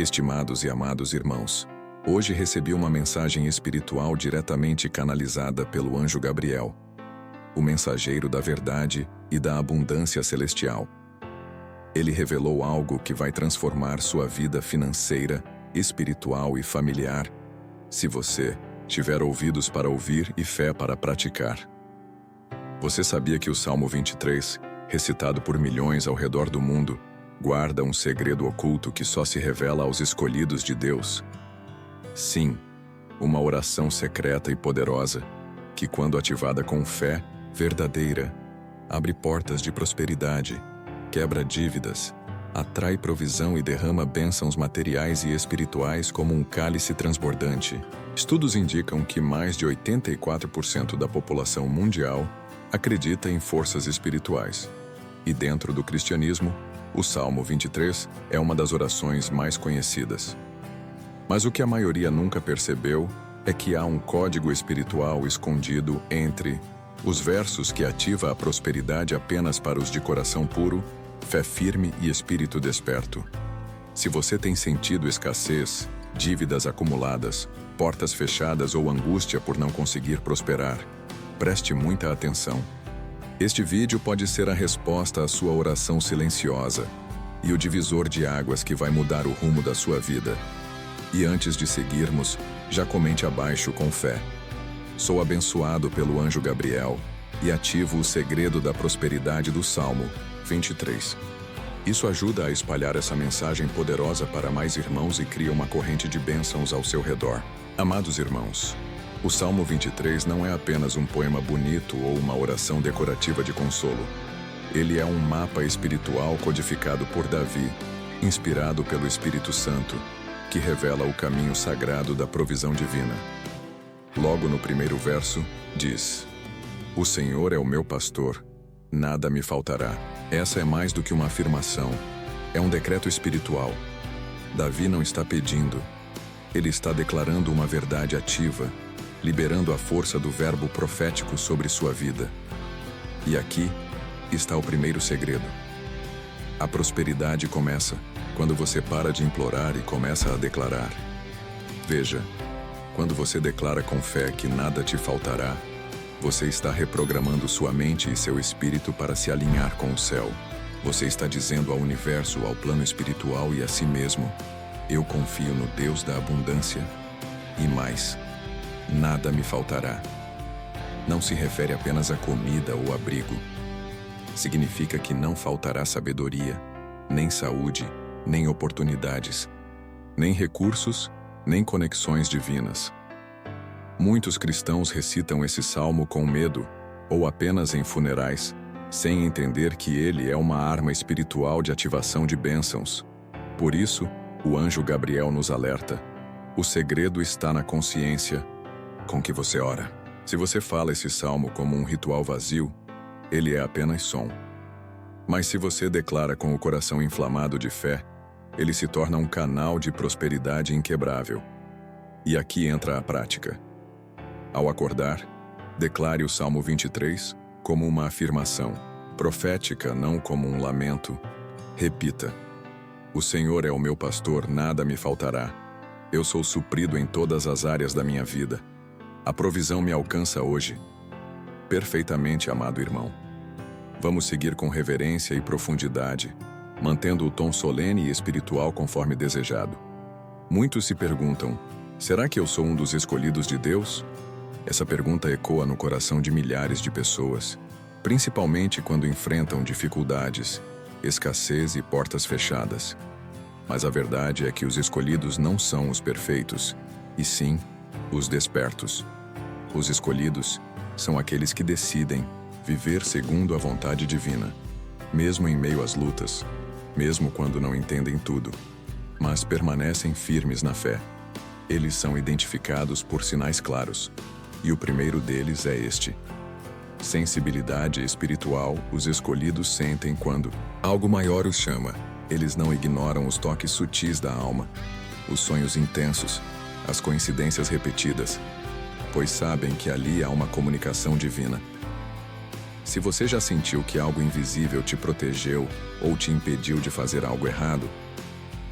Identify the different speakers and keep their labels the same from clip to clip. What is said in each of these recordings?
Speaker 1: Estimados e amados irmãos, hoje recebi uma mensagem espiritual diretamente canalizada pelo anjo Gabriel, o mensageiro da verdade e da abundância celestial. Ele revelou algo que vai transformar sua vida financeira, espiritual e familiar, se você tiver ouvidos para ouvir e fé para praticar. Você sabia que o Salmo 23, recitado por milhões ao redor do mundo, guarda um segredo oculto que só se revela aos escolhidos de Deus? Sim, uma oração secreta e poderosa, que quando ativada com fé verdadeira, abre portas de prosperidade, quebra dívidas, atrai provisão e derrama bênçãos materiais e espirituais como um cálice transbordante. Estudos indicam que mais de 84% da população mundial acredita em forças espirituais. E dentro do cristianismo, o Salmo 23 é uma das orações mais conhecidas. Mas o que a maioria nunca percebeu é que há um código espiritual escondido entre os versos que ativa a prosperidade apenas para os de coração puro, fé firme e espírito desperto. Se você tem sentido escassez, dívidas acumuladas, portas fechadas ou angústia por não conseguir prosperar, preste muita atenção. Este vídeo pode ser a resposta à sua oração silenciosa e o divisor de águas que vai mudar o rumo da sua vida. E antes de seguirmos, já comente abaixo com fé: sou abençoado pelo anjo Gabriel e ativo o segredo da prosperidade do Salmo 23. Isso ajuda a espalhar essa mensagem poderosa para mais irmãos e cria uma corrente de bênçãos ao seu redor. Amados irmãos, o Salmo 23 não é apenas um poema bonito ou uma oração decorativa de consolo. Ele é um mapa espiritual codificado por Davi, inspirado pelo Espírito Santo, que revela o caminho sagrado da provisão divina. Logo no primeiro verso, diz: "O Senhor é o meu pastor, nada me faltará." Essa é mais do que uma afirmação, é um decreto espiritual. Davi não está pedindo, ele está declarando uma verdade ativa, liberando a força do verbo profético sobre sua vida. E aqui está o primeiro segredo. A prosperidade começa quando você para de implorar e começa a declarar. Veja, quando você declara com fé que nada te faltará, você está reprogramando sua mente e seu espírito para se alinhar com o céu. Você está dizendo ao universo, ao plano espiritual e a si mesmo: eu confio no Deus da abundância e mais, nada me faltará. Não se refere apenas a comida ou abrigo. Significa que não faltará sabedoria, nem saúde, nem oportunidades, nem recursos, nem conexões divinas. Muitos cristãos recitam esse salmo com medo, ou apenas em funerais, sem entender que ele é uma arma espiritual de ativação de bênçãos. Por isso, o anjo Gabriel nos alerta: o segredo está na consciência com que você ora. Se você fala esse salmo como um ritual vazio, ele é apenas som. Mas se você declara com o coração inflamado de fé, ele se torna um canal de prosperidade inquebrável. E aqui entra a prática. Ao acordar, declare o Salmo 23 como uma afirmação profética, não como um lamento. Repita: o Senhor é o meu pastor, nada me faltará. Eu sou suprido em todas as áreas da minha vida. A provisão me alcança hoje. Perfeitamente, amado irmão. Vamos seguir com reverência e profundidade, mantendo o tom solene e espiritual conforme desejado. Muitos se perguntam: será que eu sou um dos escolhidos de Deus? Essa pergunta ecoa no coração de milhares de pessoas, principalmente quando enfrentam dificuldades, escassez e portas fechadas. Mas a verdade é que os escolhidos não são os perfeitos, e sim os despertos. Os escolhidos são aqueles que decidem viver segundo a vontade divina, mesmo em meio às lutas, mesmo quando não entendem tudo, mas permanecem firmes na fé. Eles são identificados por sinais claros, e o primeiro deles é este: sensibilidade espiritual. Os escolhidos sentem quando algo maior os chama. Eles não ignoram os toques sutis da alma, os sonhos intensos, as coincidências repetidas, pois sabem que ali há uma comunicação divina. Se você já sentiu que algo invisível te protegeu ou te impediu de fazer algo errado,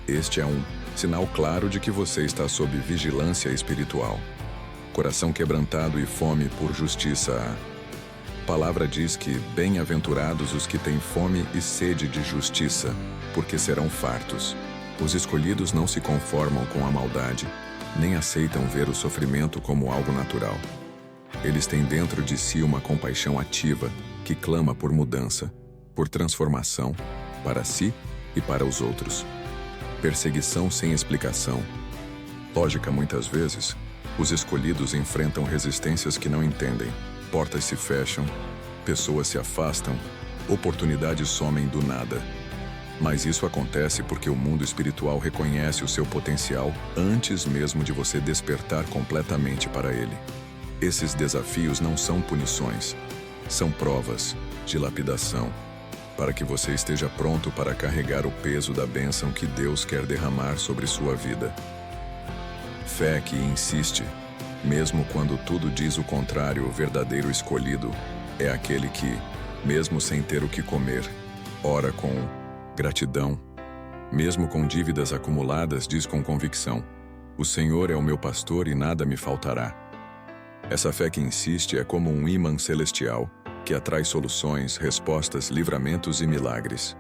Speaker 1: este é um sinal claro de que você está sob vigilância espiritual. Coração quebrantado e fome por justiça. A palavra diz que bem-aventurados os que têm fome e sede de justiça, porque serão fartos. Os escolhidos não se conformam com a maldade, nem aceitam ver o sofrimento como algo natural. Eles têm dentro de si uma compaixão ativa que clama por mudança, por transformação, para si e para os outros. Perseguição sem explicação. Lógica muitas vezes, os escolhidos enfrentam resistências que não entendem. Portas se fecham, pessoas se afastam, oportunidades somem do nada. Mas isso acontece porque o mundo espiritual reconhece o seu potencial antes mesmo de você despertar completamente para ele. Esses desafios não são punições, são provas de lapidação, para que você esteja pronto para carregar o peso da bênção que Deus quer derramar sobre sua vida. Fé que insiste, mesmo quando tudo diz o contrário. O verdadeiro escolhido é aquele que, mesmo sem ter o que comer, ora com gratidão. Mesmo com dívidas acumuladas, diz com convicção: o Senhor é o meu pastor e nada me faltará. Essa fé que insiste é como um ímã celestial que atrai soluções, respostas, livramentos e milagres.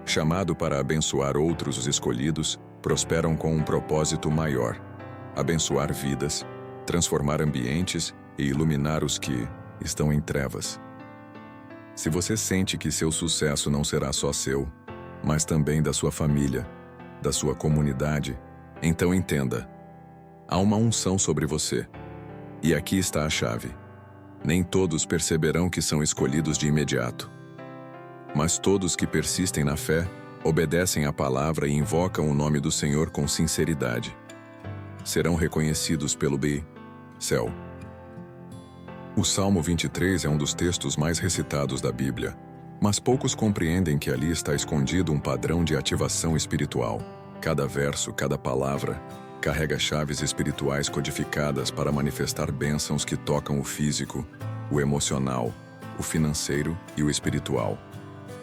Speaker 1: Chamado para abençoar outros, os escolhidos prosperam com um propósito maior: abençoar vidas, transformar ambientes e iluminar os que estão em trevas. Se você sente que seu sucesso não será só seu, mas também da sua família, da sua comunidade, então entenda: há uma unção sobre você. E aqui está a chave. Nem todos perceberão que são escolhidos de imediato. Mas todos que persistem na fé, obedecem à palavra e invocam o nome do Senhor com sinceridade, serão reconhecidos pelo céu. O Salmo 23 é um dos textos mais recitados da Bíblia, mas poucos compreendem que ali está escondido um padrão de ativação espiritual. Cada verso, cada palavra, carrega chaves espirituais codificadas para manifestar bênçãos que tocam o físico, o emocional, o financeiro e o espiritual.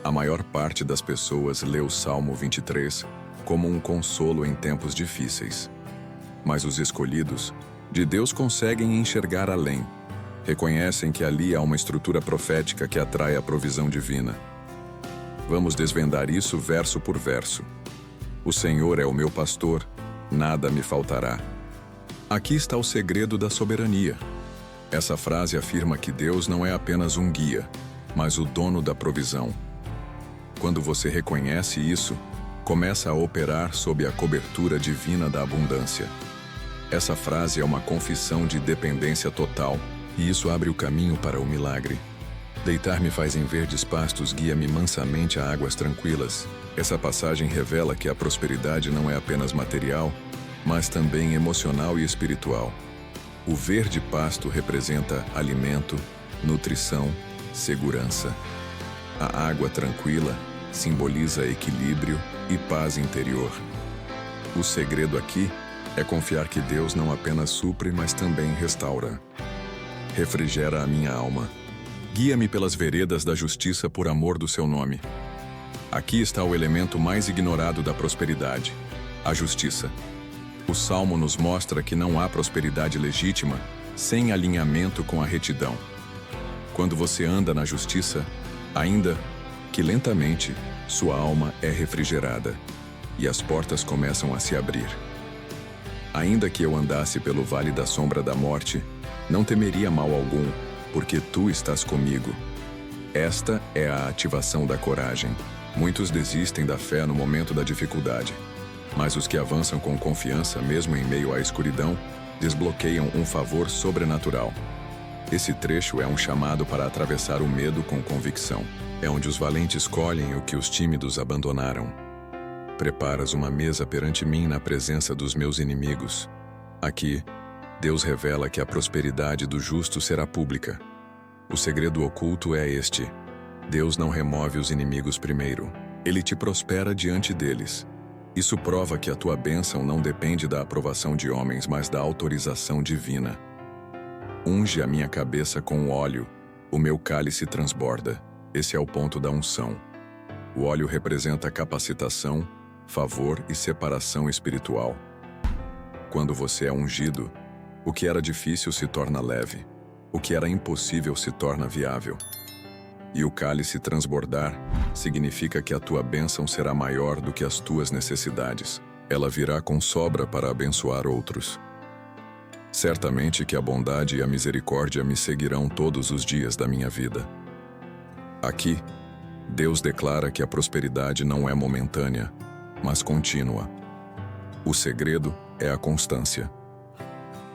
Speaker 1: A maior parte das pessoas lê o Salmo 23 como um consolo em tempos difíceis. Mas os escolhidos de Deus conseguem enxergar além. Reconhecem que ali há uma estrutura profética que atrai a provisão divina. Vamos desvendar isso verso por verso. O Senhor é o meu pastor, nada me faltará. Aqui está o segredo da soberania. Essa frase afirma que Deus não é apenas um guia, mas o dono da provisão. Quando você reconhece isso, começa a operar sob a cobertura divina da abundância. Essa frase é uma confissão de dependência total, e isso abre o caminho para o milagre. Deitar-me faz em verdes pastos, guia-me mansamente a águas tranquilas. Essa passagem revela que a prosperidade não é apenas material, mas também emocional e espiritual. O verde pasto representa alimento, nutrição, segurança. A água tranquila simboliza equilíbrio e paz interior. O segredo aqui é confiar que Deus não apenas supre, mas também restaura. Refrigera a minha alma. Guia-me pelas veredas da justiça por amor do seu nome. Aqui está o elemento mais ignorado da prosperidade: a justiça. O Salmo nos mostra que não há prosperidade legítima sem alinhamento com a retidão. Quando você anda na justiça, ainda que lentamente, sua alma é refrigerada e as portas começam a se abrir. Ainda que eu andasse pelo vale da sombra da morte, não temeria mal algum, porque tu estás comigo. Esta é a ativação da coragem. Muitos desistem da fé no momento da dificuldade, mas os que avançam com confiança, mesmo em meio à escuridão, desbloqueiam um favor sobrenatural. Esse trecho é um chamado para atravessar o medo com convicção. É onde os valentes colhem o que os tímidos abandonaram. Preparas uma mesa perante mim na presença dos meus inimigos. Aqui, Deus revela que a prosperidade do justo será pública. O segredo oculto é este: Deus não remove os inimigos primeiro. Ele te prospera diante deles. Isso prova que a tua bênção não depende da aprovação de homens, mas da autorização divina. Unge a minha cabeça com óleo, o meu cálice transborda. Esse é o ponto da unção. O óleo representa capacitação, favor e separação espiritual. Quando você é ungido, o que era difícil se torna leve, o que era impossível se torna viável. E o cálice transbordar significa que a tua bênção será maior do que as tuas necessidades. Ela virá com sobra para abençoar outros. Certamente que a bondade e a misericórdia me seguirão todos os dias da minha vida. Aqui, Deus declara que a prosperidade não é momentânea, mas contínua. O segredo é a constância.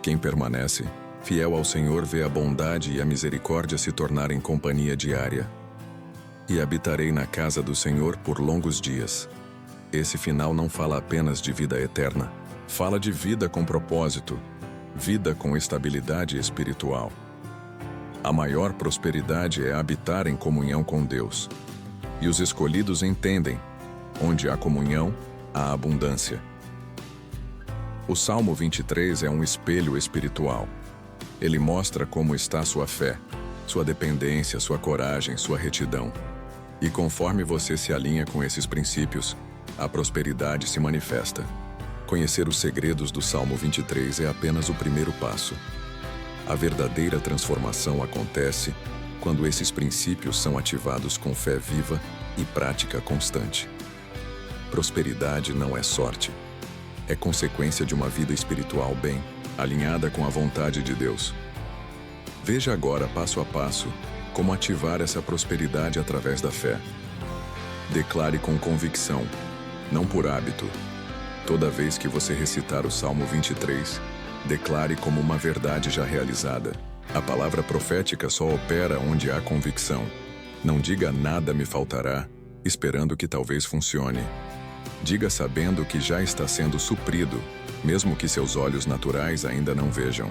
Speaker 1: Quem permanece, fiel ao Senhor, vê a bondade e a misericórdia se tornarem companhia diária. E habitarei na casa do Senhor por longos dias. Esse final não fala apenas de vida eterna, fala de vida com propósito, vida com estabilidade espiritual. A maior prosperidade é habitar em comunhão com Deus. E os escolhidos entendem: onde há comunhão, há abundância. O Salmo 23 é um espelho espiritual. Ele mostra como está sua fé, sua dependência, sua coragem, sua retidão. E conforme você se alinha com esses princípios, a prosperidade se manifesta. Conhecer os segredos do Salmo 23 é apenas o primeiro passo. A verdadeira transformação acontece quando esses princípios são ativados com fé viva e prática constante. Prosperidade não é sorte. É consequência de uma vida espiritual bem alinhada com a vontade de Deus. Veja agora, passo a passo, como ativar essa prosperidade através da fé. Declare com convicção, não por hábito. Toda vez que você recitar o Salmo 23, declare como uma verdade já realizada. A palavra profética só opera onde há convicção. Não diga nada me faltará, esperando que talvez funcione. Diga sabendo que já está sendo suprido, mesmo que seus olhos naturais ainda não vejam.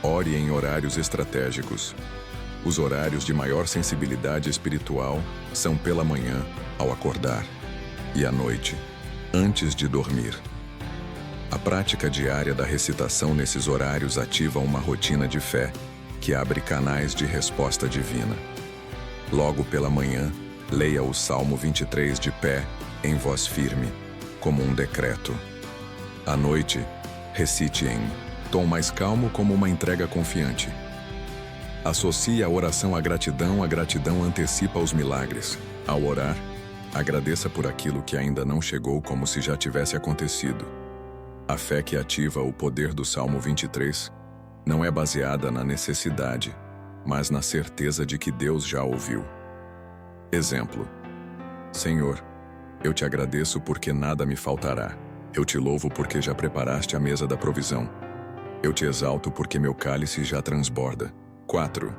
Speaker 1: Ore em horários estratégicos. Os horários de maior sensibilidade espiritual são pela manhã, ao acordar, e à noite, antes de dormir. A prática diária da recitação nesses horários ativa uma rotina de fé que abre canais de resposta divina. Logo pela manhã, leia o Salmo 23 de pé, em voz firme, como um decreto. À noite, recite em tom mais calmo como uma entrega confiante. Associe a oração à gratidão. A gratidão antecipa os milagres. Ao orar, agradeça por aquilo que ainda não chegou como se já tivesse acontecido. A fé que ativa o poder do Salmo 23 não é baseada na necessidade, mas na certeza de que Deus já ouviu. Exemplo: Senhor, eu te agradeço porque nada me faltará. Eu te louvo porque já preparaste a mesa da provisão. Eu te exalto porque meu cálice já transborda. 4.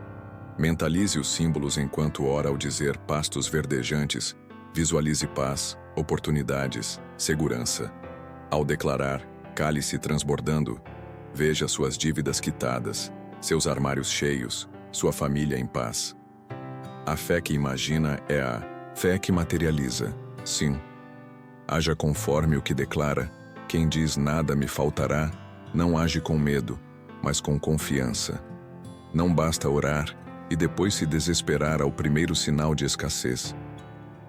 Speaker 1: Mentalize os símbolos enquanto ora. Ao dizer pastos verdejantes, visualize paz, oportunidades, segurança. Ao declarar cálice transbordando, veja suas dívidas quitadas, seus armários cheios, sua família em paz. A fé que imagina é a fé que materializa. Sim. Haja conforme o que declara. Quem diz nada me faltará, não age com medo, mas com confiança. Não basta orar e depois se desesperar ao primeiro sinal de escassez.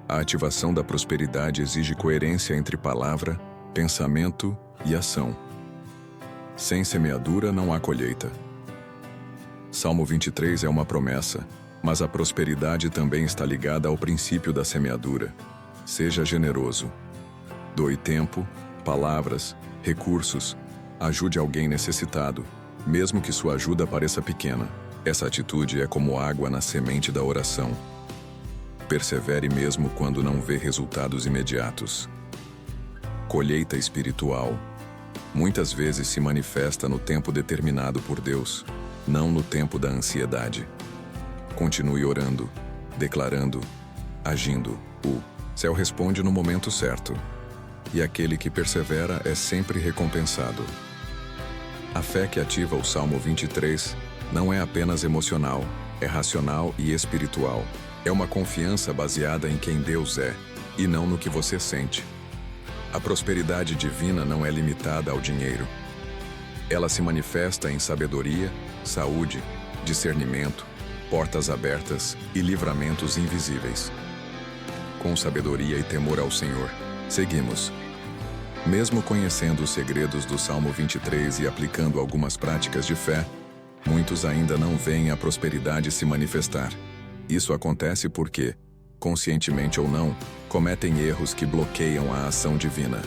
Speaker 1: A ativação da prosperidade exige coerência entre palavra, pensamento e ação. Sem semeadura não há colheita. Salmo 23 é uma promessa, mas a prosperidade também está ligada ao princípio da semeadura. Seja generoso. Doe tempo, palavras, recursos. Ajude alguém necessitado, mesmo que sua ajuda pareça pequena. Essa atitude é como água na semente da oração. Persevere mesmo quando não vê resultados imediatos. Colheita espiritual muitas vezes se manifesta no tempo determinado por Deus, não no tempo da ansiedade. Continue orando, declarando, agindo. O céu responde no momento certo. E aquele que persevera é sempre recompensado. A fé que ativa o Salmo 23 não é apenas emocional, é racional e espiritual. É uma confiança baseada em quem Deus é, e não no que você sente. A prosperidade divina não é limitada ao dinheiro. Ela se manifesta em sabedoria, saúde, discernimento, portas abertas e livramentos invisíveis. Com sabedoria e temor ao Senhor, Seguimos. Mesmo conhecendo os segredos do Salmo 23 e aplicando algumas práticas de fé, muitos ainda não veem a prosperidade se manifestar. Isso acontece porque, conscientemente ou não, cometem erros que bloqueiam a ação divina.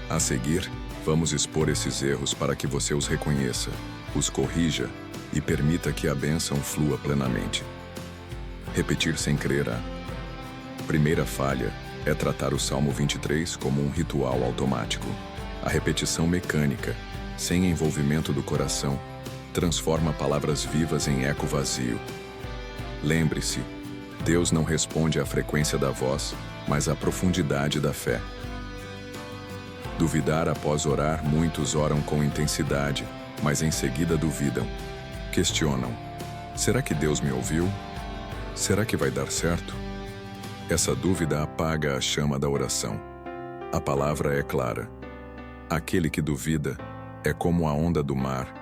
Speaker 1: A seguir, vamos expor esses erros para que você os reconheça, os corrija e permita que a bênção flua plenamente. Repetir sem crer. A primeira falha é tratar o Salmo 23 como um ritual automático. A repetição mecânica, sem envolvimento do coração, transforma palavras vivas em eco vazio. Lembre-se, Deus não responde à frequência da voz, mas à profundidade da fé. Duvidar após orar, muitos oram com intensidade, mas em seguida duvidam. Questionam: será que Deus me ouviu? Será que vai dar certo? Essa dúvida apaga a chama da oração. A palavra é clara. Aquele que duvida é como a onda do mar,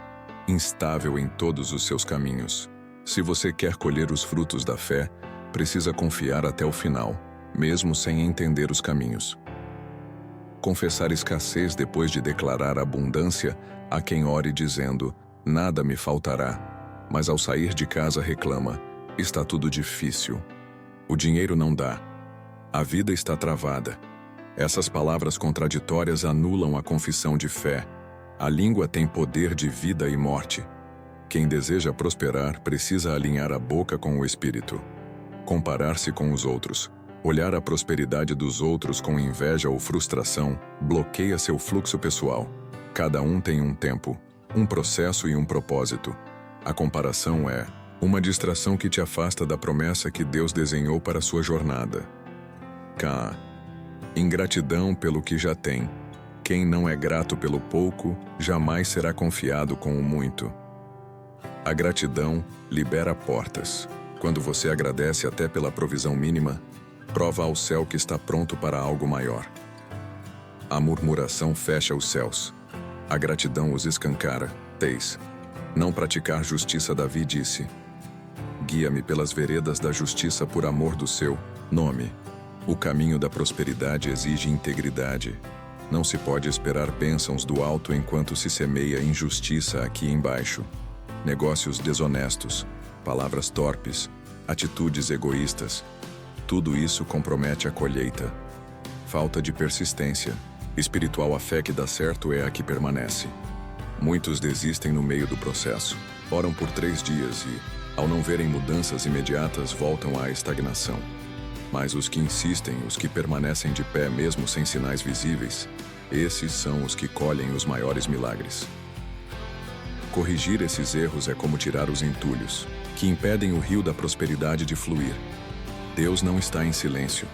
Speaker 1: instável em todos os seus caminhos. Se você quer colher os frutos da fé, precisa confiar até o final, mesmo sem entender os caminhos. Confessar escassez depois de declarar abundância a quem ore dizendo: nada me faltará, mas ao sair de casa reclama: está tudo difícil. O dinheiro não dá. A vida está travada. Essas palavras contraditórias anulam a confissão de fé. A língua tem poder de vida e morte. Quem deseja prosperar precisa alinhar a boca com o espírito. Comparar-se com os outros, olhar a prosperidade dos outros com inveja ou frustração, bloqueia seu fluxo pessoal. Cada um tem um tempo, um processo e um propósito. A comparação é uma distração que te afasta da promessa que Deus desenhou para a sua jornada. K. Ingratidão pelo que já tem. Quem não é grato pelo pouco, jamais será confiado com o muito. A gratidão libera portas. Quando você agradece até pela provisão mínima, prova ao céu que está pronto para algo maior. A murmuração fecha os céus. A gratidão os escancara. 3. Não praticar justiça. Davi disse: guia-me pelas veredas da justiça por amor do seu nome. O caminho da prosperidade exige integridade. Não se pode esperar bênçãos do alto enquanto se semeia injustiça aqui embaixo. Negócios desonestos, palavras torpes, atitudes egoístas. Tudo isso compromete a colheita. Falta de persistência. Espiritual, a fé que dá certo é a que permanece. Muitos desistem no meio do processo. Oram por 3 dias e, ao não verem mudanças imediatas, voltam à estagnação. Mas os que insistem, os que permanecem de pé mesmo sem sinais visíveis, esses são os que colhem os maiores milagres. Corrigir esses erros é como tirar os entulhos, que impedem o rio da prosperidade de fluir. Deus não está em silêncio.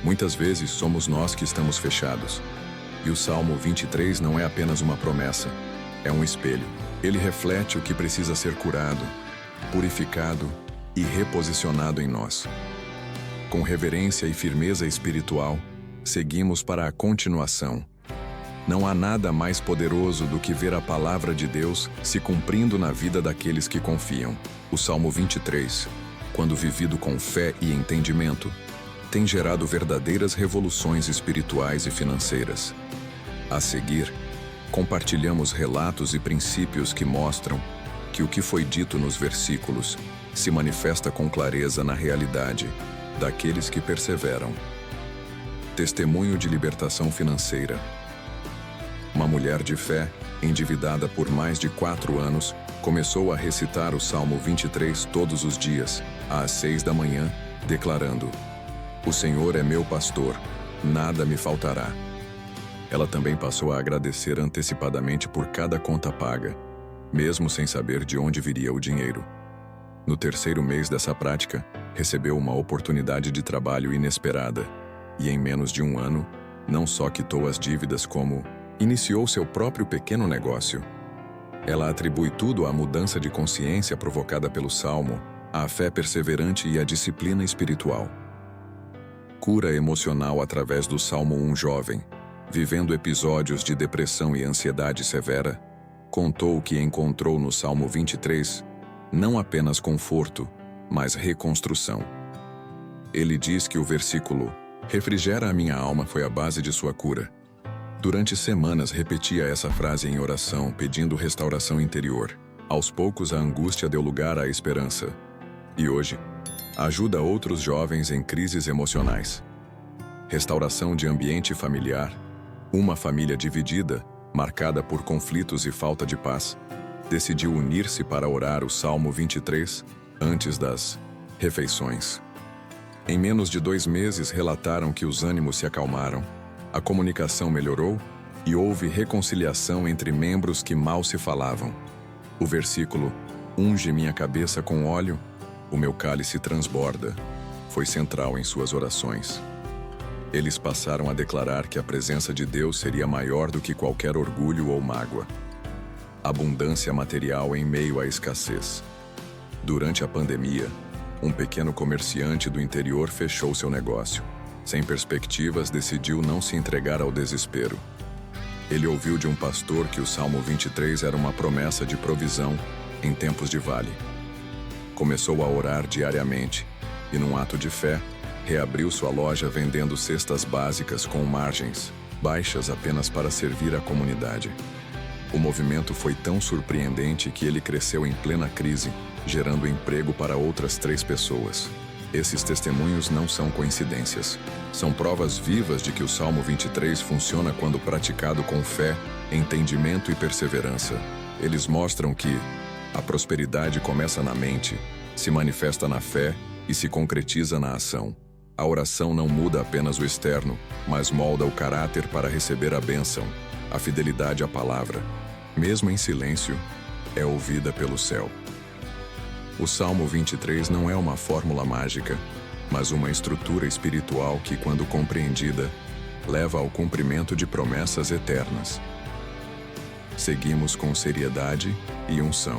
Speaker 1: Muitas vezes somos nós que estamos fechados. E o Salmo 23 não é apenas uma promessa, é um espelho. Ele reflete o que precisa ser curado, purificado e reposicionado em nós. Com reverência e firmeza espiritual, seguimos para a continuação. Não há nada mais poderoso do que ver a palavra de Deus se cumprindo na vida daqueles que confiam. O Salmo 23, quando vivido com fé e entendimento, tem gerado verdadeiras revoluções espirituais e financeiras. A seguir, compartilhamos relatos e princípios que mostram que o que foi dito nos versículos se manifesta com clareza na realidade daqueles que perseveram. Testemunho de libertação financeira. Uma mulher de fé, endividada por mais de 4 anos, começou a recitar o Salmo 23 todos os dias, às 6 da manhã, declarando: o Senhor é meu pastor, nada me faltará. Ela também passou a agradecer antecipadamente por cada conta paga, mesmo sem saber de onde viria o dinheiro. No 3º mês dessa prática, recebeu uma oportunidade de trabalho inesperada, e em menos de 1 ano, não só quitou as dívidas como iniciou seu próprio pequeno negócio. Ela atribui tudo à mudança de consciência provocada pelo Salmo, à fé perseverante e à disciplina espiritual. Cura emocional através do Salmo. Um jovem, vivendo episódios de depressão e ansiedade severa, contou que encontrou no Salmo 23 não apenas conforto, mas reconstrução. Ele diz que o versículo Refrigera a minha alma foi a base de sua cura. Durante semanas repetia essa frase em oração, pedindo restauração interior. Aos poucos a angústia deu lugar à esperança. E hoje, ajuda outros jovens em crises emocionais. Restauração de ambiente familiar. Uma família dividida, marcada por conflitos e falta de paz, decidiu unir-se para orar o Salmo 23 antes das refeições. Em menos de 2 meses relataram que os ânimos se acalmaram, a comunicação melhorou e houve reconciliação entre membros que mal se falavam. O versículo "Unge minha cabeça com óleo, o meu cálice transborda" foi central em suas orações. Eles passaram a declarar que a presença de Deus seria maior do que qualquer orgulho ou mágoa. Abundância material em meio à escassez. Durante a pandemia, um pequeno comerciante do interior fechou seu negócio. Sem perspectivas, decidiu não se entregar ao desespero. Ele ouviu de um pastor que o Salmo 23 era uma promessa de provisão em tempos de vale. Começou a orar diariamente e, num ato de fé, reabriu sua loja vendendo cestas básicas com margens baixas apenas para servir a comunidade. O movimento foi tão surpreendente que ele cresceu em plena crise, gerando emprego para outras 3 pessoas. Esses testemunhos não são coincidências. São provas vivas de que o Salmo 23 funciona quando praticado com fé, entendimento e perseverança. Eles mostram que a prosperidade começa na mente, se manifesta na fé e se concretiza na ação. A oração não muda apenas o externo, mas molda o caráter para receber a bênção. A fidelidade à palavra, mesmo em silêncio, é ouvida pelo céu. O Salmo 23 não é uma fórmula mágica, mas uma estrutura espiritual que, quando compreendida, leva ao cumprimento de promessas eternas. Seguimos com seriedade e unção.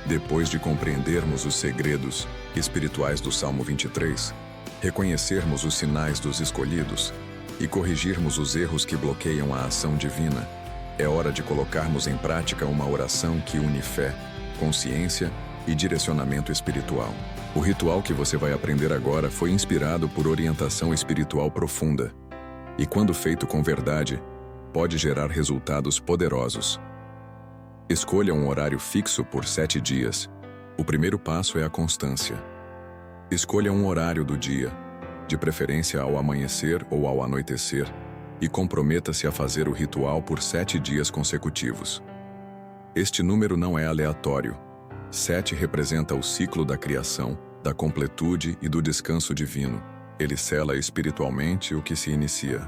Speaker 1: Depois de compreendermos os segredos espirituais do Salmo 23, reconhecermos os sinais dos escolhidos e corrigirmos os erros que bloqueiam a ação divina, é hora de colocarmos em prática uma oração que une fé, consciência e direcionamento espiritual. O ritual que você vai aprender agora foi inspirado por orientação espiritual profunda e, quando feito com verdade, pode gerar resultados poderosos. Escolha um horário fixo por 7 dias. O primeiro passo é a constância. Escolha um horário do dia, de preferência ao amanhecer ou ao anoitecer, e comprometa-se a fazer o ritual por 7 dias consecutivos. Este número não é aleatório. 7 representa o ciclo da criação, da completude e do descanso divino. Ele sela espiritualmente o que se inicia.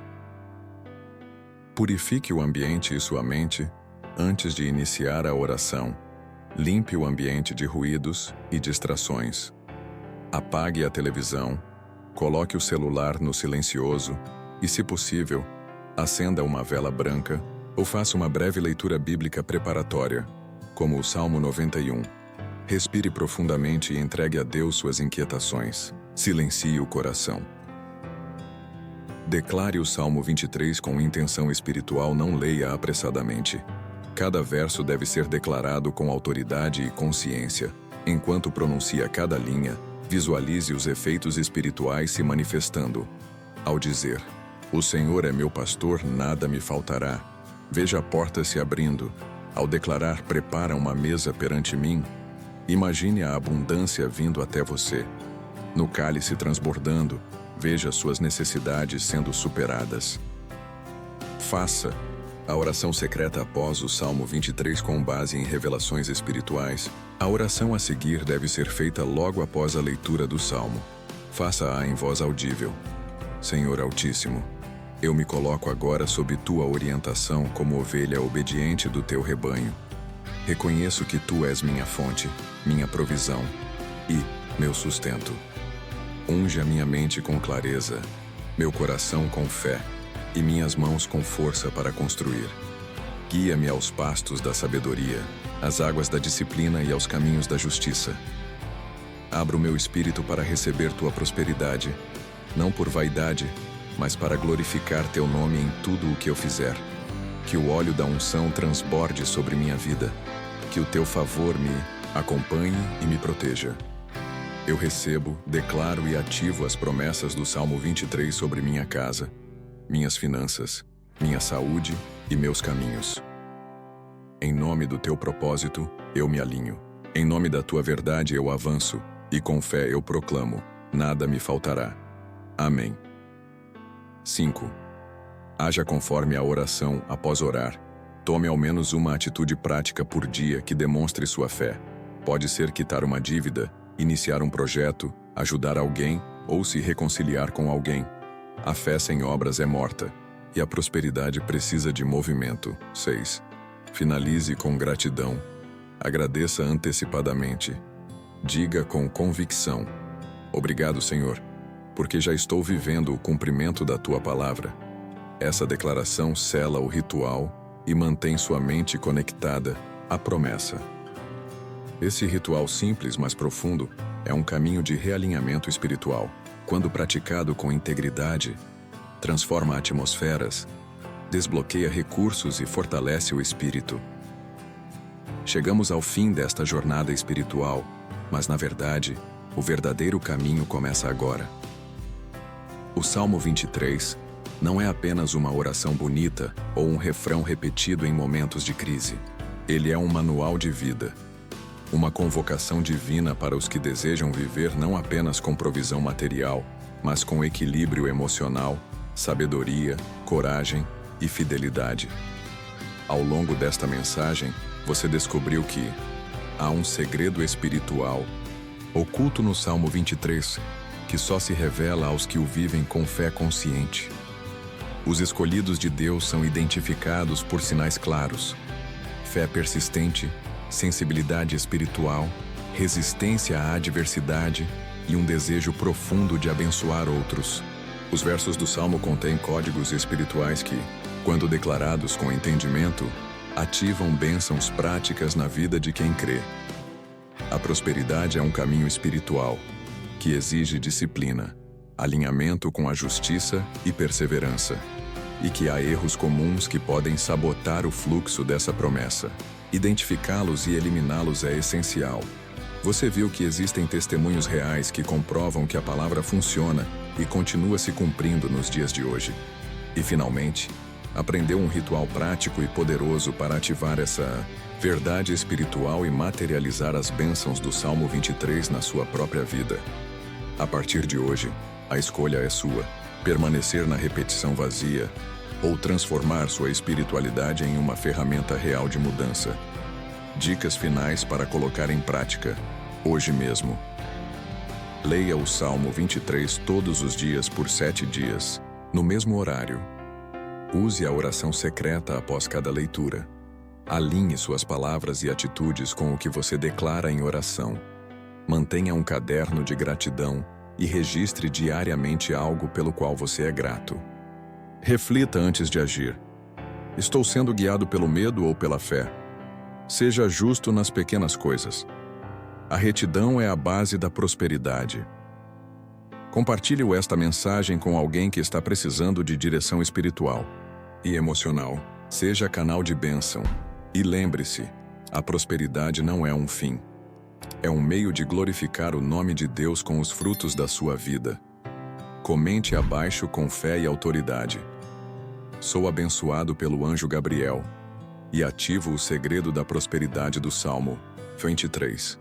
Speaker 1: Purifique o ambiente e sua mente antes de iniciar a oração. Limpe o ambiente de ruídos e distrações. Apague a televisão, coloque o celular no silencioso e, se possível, acenda uma vela branca ou faça uma breve leitura bíblica preparatória, como o Salmo 91. Respire profundamente e entregue a Deus suas inquietações. Silencie o coração. Declare o Salmo 23 com intenção espiritual, não leia apressadamente. Cada verso deve ser declarado com autoridade e consciência. Enquanto pronuncia cada linha, visualize os efeitos espirituais se manifestando. Ao dizer, "O Senhor é meu pastor, nada me faltará", veja a porta se abrindo. Ao declarar, "Prepara uma mesa perante mim", imagine a abundância vindo até você. No cálice transbordando, veja suas necessidades sendo superadas. Faça a oração secreta após o Salmo 23 com base em revelações espirituais. A oração a seguir deve ser feita logo após a leitura do Salmo. Faça-a em voz audível. Senhor Altíssimo, eu me coloco agora sob tua orientação como ovelha obediente do teu rebanho. Reconheço que tu és minha fonte, minha provisão e meu sustento. Unge a minha mente com clareza, meu coração com fé e minhas mãos com força para construir. Guia-me aos pastos da sabedoria, às águas da disciplina e aos caminhos da justiça. Abra o meu espírito para receber tua prosperidade, não por vaidade, mas para glorificar teu nome em tudo o que eu fizer. Que o óleo da unção transborde sobre minha vida. Que o teu favor me acompanhe e me proteja. Eu recebo, declaro e ativo as promessas do Salmo 23 sobre minha casa, minhas finanças, minha saúde e meus caminhos. Em nome do teu propósito, eu me alinho. Em nome da tua verdade eu avanço, e com fé eu proclamo: nada me faltará. Amém. 5. Haja conforme a oração após orar. Tome ao menos uma atitude prática por dia que demonstre sua fé. Pode ser quitar uma dívida, iniciar um projeto, ajudar alguém ou se reconciliar com alguém. A fé sem obras é morta, e a prosperidade precisa de movimento. 6. Finalize com gratidão. Agradeça antecipadamente. Diga com convicção: obrigado, Senhor, porque já estou vivendo o cumprimento da tua palavra. Essa declaração sela o ritual e mantém sua mente conectada à promessa. Esse ritual simples, mas profundo, é um caminho de realinhamento espiritual. Quando praticado com integridade, transforma atmosferas, desbloqueia recursos e fortalece o espírito. Chegamos ao fim desta jornada espiritual, mas na verdade, o verdadeiro caminho começa agora. O Salmo 23 não é apenas uma oração bonita ou um refrão repetido em momentos de crise. Ele é um manual de vida, uma convocação divina para os que desejam viver não apenas com provisão material, mas com equilíbrio emocional, sabedoria, coragem e fidelidade. Ao longo desta mensagem, você descobriu que há um segredo espiritual oculto no Salmo 23, que só se revela aos que o vivem com fé consciente. Os escolhidos de Deus são identificados por sinais claros: fé persistente, sensibilidade espiritual, resistência à adversidade e um desejo profundo de abençoar outros. Os versos do Salmo contêm códigos espirituais que, quando declarados com entendimento, ativam bênçãos práticas na vida de quem crê. A prosperidade é um caminho espiritual que exige disciplina, alinhamento com a justiça e perseverança, e que há erros comuns que podem sabotar o fluxo dessa promessa. Identificá-los e eliminá-los é essencial. Você viu que existem testemunhos reais que comprovam que a palavra funciona e continua se cumprindo nos dias de hoje. E, finalmente, aprendeu um ritual prático e poderoso para ativar essa verdade espiritual e materializar as bênçãos do Salmo 23 na sua própria vida. A partir de hoje, a escolha é sua: permanecer na repetição vazia ou transformar sua espiritualidade em uma ferramenta real de mudança. Dicas finais para colocar em prática, hoje mesmo. Leia o Salmo 23 todos os dias por 7 dias, no mesmo horário. Use a oração secreta após cada leitura. Alinhe suas palavras e atitudes com o que você declara em oração. Mantenha um caderno de gratidão e registre diariamente algo pelo qual você é grato. Reflita antes de agir. Estou sendo guiado pelo medo ou pela fé? Seja justo nas pequenas coisas. A retidão é a base da prosperidade. Compartilhe esta mensagem com alguém que está precisando de direção espiritual e emocional. Seja canal de bênção. E lembre-se, a prosperidade não é um fim. É um meio de glorificar o nome de Deus com os frutos da sua vida. Comente abaixo com fé e autoridade: sou abençoado pelo anjo Gabriel. E ativo o segredo da prosperidade do Salmo 23.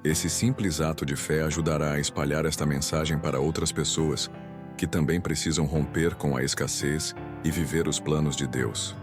Speaker 1: Esse simples ato de fé ajudará a espalhar esta mensagem para outras pessoas que também precisam romper com a escassez e viver os planos de Deus.